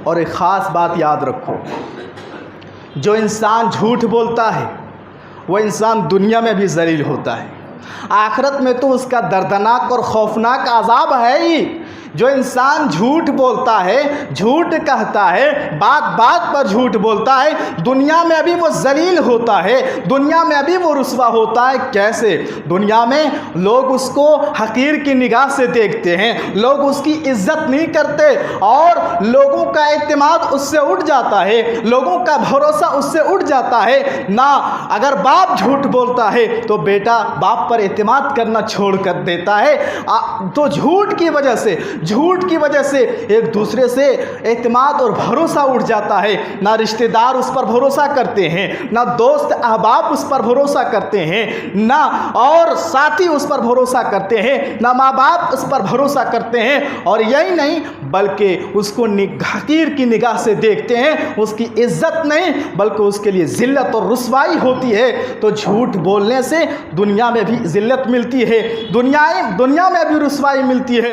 اور ایک خاص بات یاد رکھو، جو انسان جھوٹ بولتا ہے وہ انسان دنیا میں بھی ذلیل ہوتا ہے، آخرت میں تو اس کا دردناک اور خوفناک عذاب ہے ہی۔ جو انسان جھوٹ بولتا ہے، جھوٹ کہتا ہے، بات بات پر جھوٹ بولتا ہے، دنیا میں ابھی وہ ذلیل ہوتا ہے، دنیا میں ابھی وہ رسوا ہوتا ہے۔ کیسے؟ دنیا میں لوگ اس کو حقیر کی نگاہ سے دیکھتے ہیں، لوگ اس کی عزت نہیں کرتے، اور لوگوں کا اعتماد اس سے اٹھ جاتا ہے، لوگوں کا بھروسہ اس سے اٹھ جاتا ہے نا۔ اگر باپ جھوٹ بولتا ہے تو بیٹا باپ پر اعتماد کرنا چھوڑ کر دیتا ہے۔ تو جھوٹ کی وجہ سے ایک دوسرے سے اعتماد اور بھروسہ اٹھ جاتا ہے، نہ رشتہ دار اس پر بھروسہ کرتے ہیں، نہ دوست احباب اس پر بھروسہ کرتے ہیں، نہ اور ساتھی اس پر بھروسہ کرتے ہیں، نہ ماں باپ اس پر بھروسہ کرتے ہیں، اور یہی نہیں بلکہ اس کو حقیر کی نگاہ سے دیکھتے ہیں، اس کی عزت نہیں بلکہ اس کے لیے ذلت اور رسوائی ہوتی ہے۔ تو جھوٹ بولنے سے دنیا میں بھی ذلت ملتی ہے، دنیا میں بھی رسوائی ملتی ہے۔